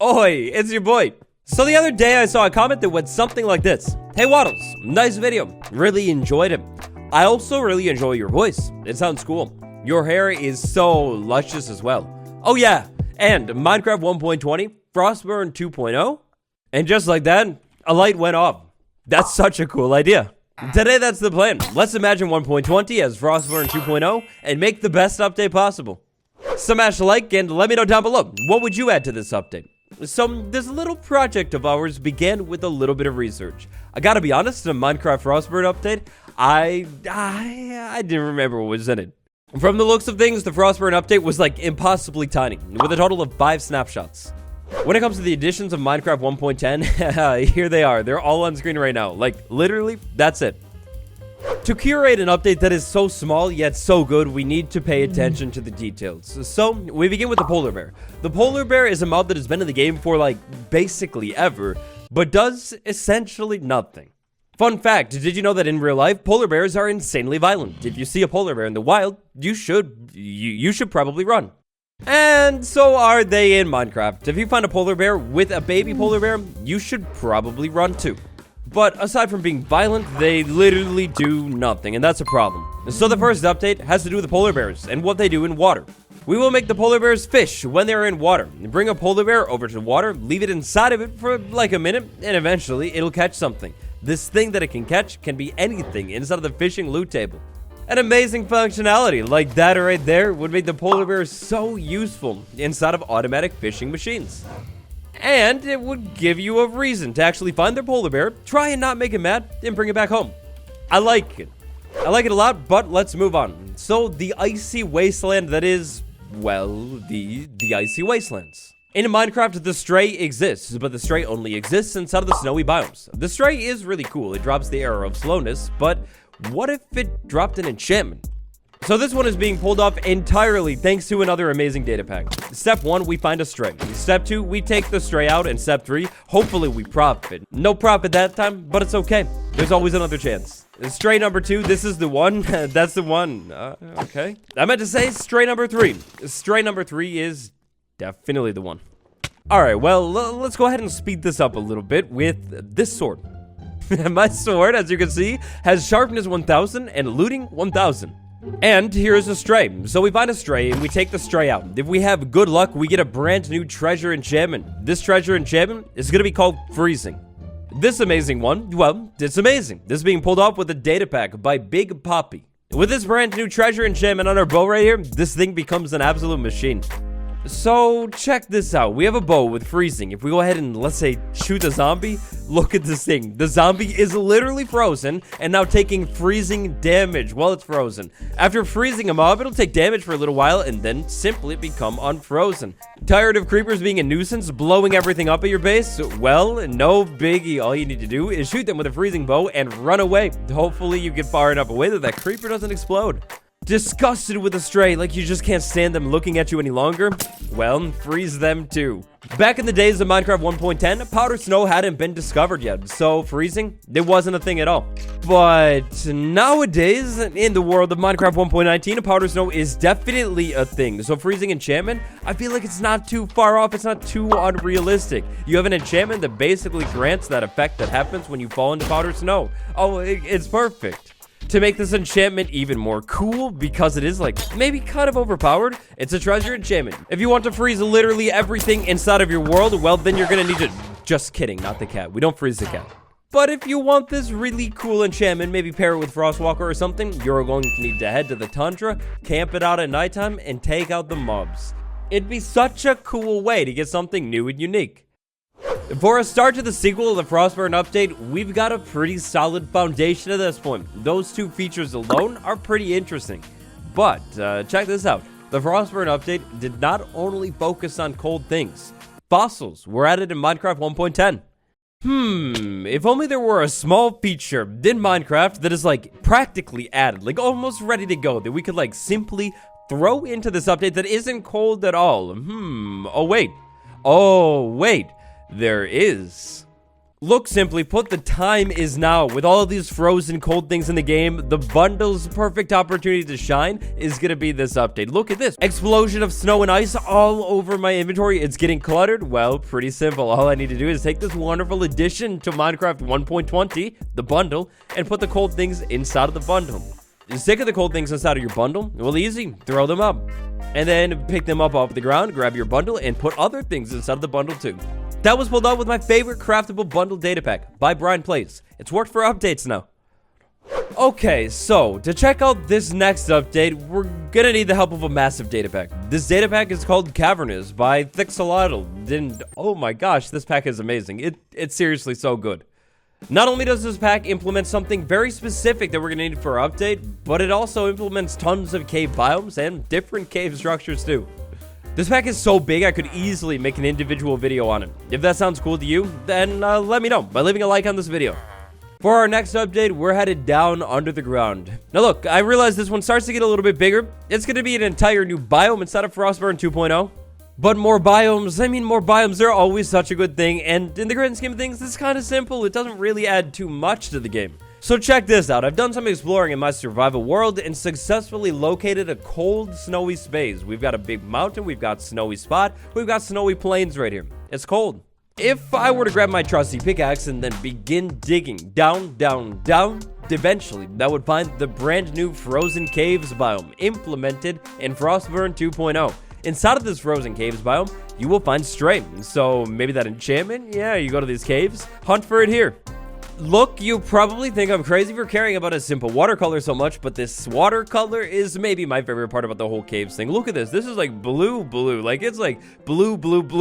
Oi, it's your boy. So the other day I saw a comment that went something like this. Hey Waddles, nice video. Really enjoyed it. I also really enjoy your voice. It sounds cool. Your hair is so luscious as well. Oh yeah, and Minecraft 1.20, Frostburn 2.0, and just like that, a light went off. That's such a cool idea. Today that's the plan. Let's imagine 1.20 as Frostburn 2.0 and make the best update possible. Smash a like and let me know down below, what would you add to this update? So this little project of ours began with a little bit of research. I gotta be honest, the Minecraft Frostburn update, I didn't remember what was in it. From the looks of things, the Frostburn update was like impossibly tiny, with a total of 5 snapshots. When it comes to the additions of Minecraft 1.10, here they are. They're all on screen right now. Like, literally, that's it. To curate an update that is so small yet so good, we need to pay attention to the details. So, we begin with the polar bear. The polar bear is a mob that has been in the game for like, basically ever, but does essentially nothing. Fun fact, did you know that in real life, polar bears are insanely violent? If you see a polar bear in the wild, you should probably run. And so are they in Minecraft. If you find a polar bear with a baby polar bear, you should probably run too. But aside from being violent, they literally do nothing, and that's a problem. So the first update has to do with the polar bears and what they do in water. We will make the polar bears fish when they're in water. Bring a polar bear over to the water, leave it inside of it for like a minute, and eventually it'll catch something. This thing that it can catch can be anything inside of the fishing loot table. An amazing functionality like that right there would make the polar bear so useful inside of automatic fishing machines. And it would give you a reason to actually find their polar bear, try and not make it mad, and bring it back home. I like it. I like it a lot, but let's move on. So the icy wasteland that is, well, the icy wastelands. In Minecraft, the stray exists, but the stray only exists inside of the snowy biomes. The stray is really cool. It drops the arrow of slowness, but what if it dropped an enchantment? So this one is being pulled off entirely thanks to another amazing data pack. Step 1, we find a stray. Step 2, we take the stray out, and step 3, hopefully we profit. No profit that time, but it's okay. There's always another chance. Stray number 2, this is the one. That's the one. Okay. I meant to say stray number 3. Stray number 3 is definitely the one. Alright, well, let's go ahead and speed this up a little bit with this sword. My sword, as you can see, has sharpness 1000 and looting 1000. And here's a stray. So we find a stray and we take the stray out. If we have good luck, we get a brand new treasure enchantment. This treasure enchantment is going to be called freezing. This amazing one, well, it's amazing. This is being pulled off with a data pack by Big Poppy. With this brand new treasure enchantment on our bow right here, this thing becomes an absolute machine. So check this out. We have a bow with freezing. If we go ahead and, let's say, shoot a zombie, look at this thing. The zombie is literally frozen and now taking freezing damage while it's frozen. After freezing a mob, it'll take damage for a little while and then simply become unfrozen. Tired of creepers being a nuisance, blowing everything up at your base? Well, no biggie. All you need to do is shoot them with a freezing bow and run away. Hopefully you get far enough away that creeper doesn't explode. Disgusted with a stray, like you just can't stand them looking at you any longer? Well, freeze them too. Back in the days of Minecraft 1.10, powder snow hadn't been discovered yet, so freezing, it wasn't a thing at all. But nowadays, in the world of Minecraft 1.19, powder snow is definitely a thing. So freezing enchantment, I feel like it's not too far off, it's not too unrealistic. You have an enchantment that basically grants that effect that happens when you fall into powder snow. Oh, it's perfect. To make this enchantment even more cool, because it is like maybe kind of overpowered, it's a treasure enchantment. If you want to freeze literally everything inside of your world, well then you're gonna need to, just kidding, not the cat. We don't freeze the cat. But if you want this really cool enchantment, maybe pair it with Frostwalker or something, you're going to need to head to the tundra, camp it out at nighttime, and take out the mobs. It'd be such a cool way to get something new and unique. For a start to the sequel of the Frostburn update, we've got a pretty solid foundation at this point. Those 2 features alone are pretty interesting. But, check this out. The Frostburn update did not only focus on cold things. Fossils were added in Minecraft 1.10. If only there were a small feature in Minecraft that is like practically added, like almost ready to go, that we could like simply throw into this update that isn't cold at all. Oh wait. There is. Look, simply put, the time is now. With all of these frozen cold things in the game, the bundle's perfect opportunity to shine is gonna be this update. Look at this. Explosion of snow and ice all over my inventory. It's getting cluttered. Well, pretty simple. All I need to do is take this wonderful addition to Minecraft 1.20, the bundle, and put the cold things inside of the bundle. Sick of the cold things inside of your bundle? Well, easy. Throw them up. And then pick them up off the ground, grab your bundle, and put other things inside of the bundle too. That was pulled out with my favorite craftable bundle data pack by Brian Plays. It's worked for updates now. Okay, so to check out this next update, we're gonna need the help of a massive data pack. This data pack is called Cavernous by iceologer, and oh my gosh, this pack is amazing. It's seriously so good. Not only does this pack implement something very specific that we're gonna need for our update, but it also implements tons of cave biomes and different cave structures too. This pack is so big, I could easily make an individual video on it. If that sounds cool to you, then let me know by leaving a like on this video. For our next update, we're headed down under the ground. Now look, I realize this one starts to get a little bit bigger. It's going to be an entire new biome instead of Frostburn 2.0. But more biomes, they're always such a good thing. And in the grand scheme of things, it's kind of simple. It doesn't really add too much to the game. So check this out. I've done some exploring in my survival world and successfully located a cold, snowy space. We've got a big mountain, we've got snowy spot, we've got snowy plains right here. It's cold. If I were to grab my trusty pickaxe and then begin digging down, eventually that would find the brand new frozen caves biome implemented in Frostburn 2.0. Inside of this frozen caves biome, you will find stray. So maybe that enchantment? Yeah, you go to these caves, hunt for it here. Look, you probably think I'm crazy for caring about a simple watercolor so much, but this watercolor is maybe my favorite part about the whole caves thing. Look at this. This is like blue. Like, it's like blue.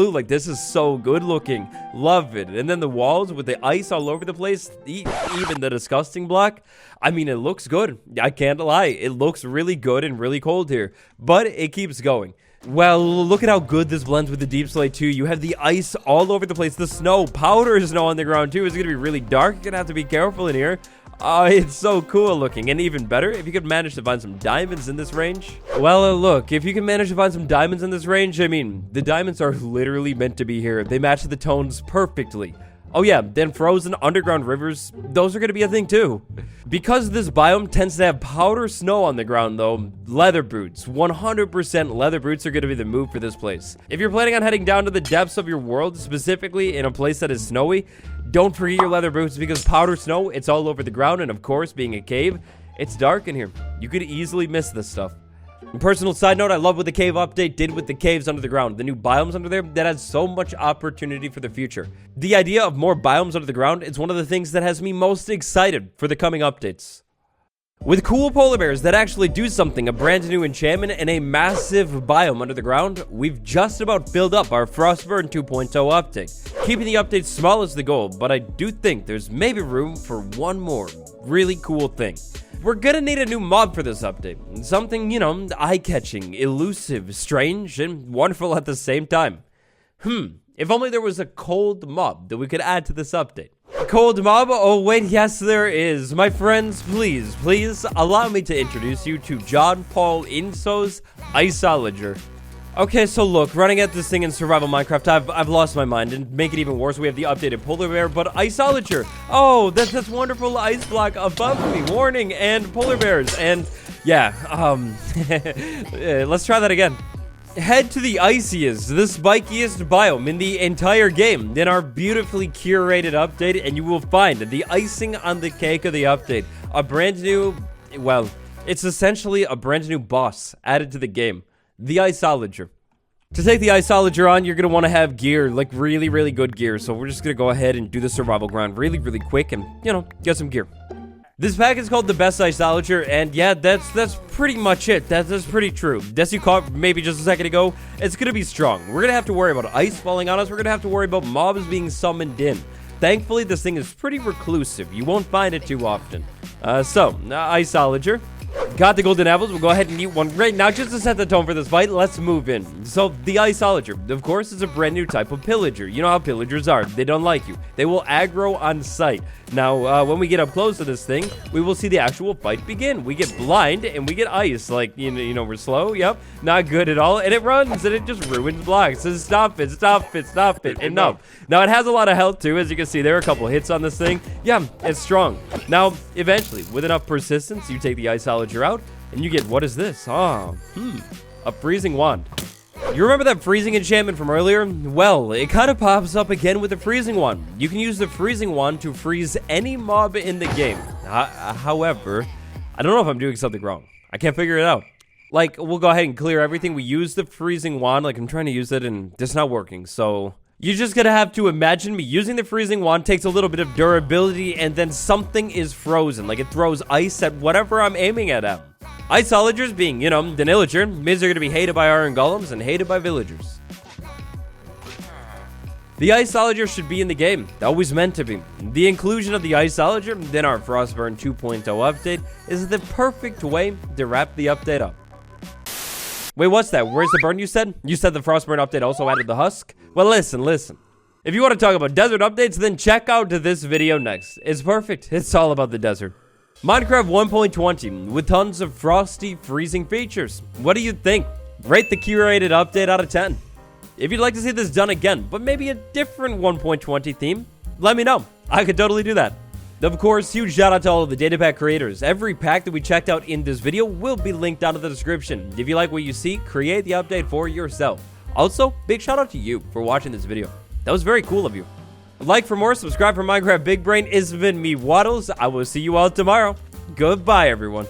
Like, this is so good looking. Love it. And then the walls with the ice all over the place, even the disgusting block. I mean, it looks good. I can't lie. It looks really good and really cold here, but it keeps going. Well, look at how good this blends with the deep slate too. You have the ice all over the place. The snow, powder snow on the ground too. It's going to be really dark. You're going to have to be careful in here. It's so cool looking. And even better, if you could manage to find some diamonds in this range. Well, look, if you can manage to find some diamonds in this range, I mean, the diamonds are literally meant to be here. They match the tones perfectly. Oh yeah, then frozen underground rivers, those are going to be a thing too. Because this biome tends to have powder snow on the ground though, leather boots, 100% leather boots are going to be the move for this place. If you're planning on heading down to the depths of your world, specifically in a place that is snowy, don't forget your leather boots because powder snow, it's all over the ground, and of course, being a cave, it's dark in here. You could easily miss this stuff. Personal side note, I love what the cave update did with the caves under the ground. The new biomes under there, that has so much opportunity for the future. The idea of more biomes under the ground is one of the things that has me most excited for the coming updates. With cool polar bears that actually do something, a brand new enchantment, and a massive biome under the ground, we've just about filled up our Frostburn 2.0 update. Keeping the updates small is the goal, but I do think there's maybe room for one more really cool thing. We're gonna need a new mob for this update. Something, you know, eye-catching, elusive, strange, and wonderful at the same time. If only there was a cold mob that we could add to this update. Cold mob? Oh wait, yes there is. My friends, please allow me to introduce you to John Paul Inso's iceologer. Okay, so look, running at this thing in survival Minecraft, I've lost my mind. And make it even worse, we have the updated polar bear, but iceologer. Oh, that's this wonderful ice block above me. Warning, and polar bears. And yeah, let's try that again. Head to the iciest, the spikiest biome in the entire game in our beautifully curated update, and you will find the icing on the cake of the update. A brand new, well, it's essentially a brand new boss added to the game. The iceologer. To take the iceologer on, you're going to want to have gear, like really good gear. So we're just going to go ahead and do the survival grind really quick and, you know, get some gear. This pack is called the best iceologer, and yeah, that's pretty much it. That's pretty true. As you caught maybe just a second ago, it's going to be strong. We're going to have to worry about ice falling on us. We're going to have to worry about mobs being summoned in. Thankfully, this thing is pretty reclusive. You won't find it too often. Iceologer. Got the golden apples. We'll go ahead and eat one right now just to set the tone for this fight. Let's move in. So, the iceologer, of course, is a brand new type of pillager. You know how pillagers are. They don't like you. They will aggro on sight. Now, when we get up close to this thing, we will see the actual fight begin. We get blind and we get ice. Like, you know, we're slow. Yep. Not good at all. And it runs and it just ruins blocks. So stop it, stop it, stop it. Enough. Now, it has a lot of health too. As you can see, there are a couple hits on this thing. Yeah, it's strong. Now, eventually, with enough persistence, you take the iceologer out and you get, what is this? A freezing wand. You remember that freezing enchantment from earlier? Well, it kind of pops up again with the freezing wand. You can use the freezing wand to freeze any mob in the game. However, I don't know if I'm doing something wrong. I can't figure it out. Like, we'll go ahead and clear everything. We use the freezing wand. Like, I'm trying to use it and it's not working. So, you're just gonna have to imagine me using the freezing wand. Takes a little bit of durability and then something is frozen. Like, it throws ice at whatever I'm aiming at them. Iceologers being, you know, the villager, means they're going to be hated by iron golems and hated by villagers. The iceologer should be in the game. Always meant to be. The inclusion of the iceologer in our Frostburn 2.0 update is the perfect way to wrap the update up. Wait, what's that? Where's the burn you said? You said the Frostburn update also added the husk? Well, listen. If you want to talk about desert updates, then check out this video next. It's perfect. It's all about the desert. Minecraft 1.20 with tons of frosty, freezing features. What do you think? Rate the curated update out of 10. If you'd like to see this done again, but maybe a different 1.20 theme, let me know. I could totally do that. Of course, huge shout out to all of the data pack creators. Every pack that we checked out in this video will be linked down in the description. If you like what you see, create the update for yourself. Also, big shout out to you for watching this video. That was very cool of you. Like for more, subscribe for Minecraft Big Brain. It's been me, Waddles. I will see you all tomorrow. Goodbye, everyone.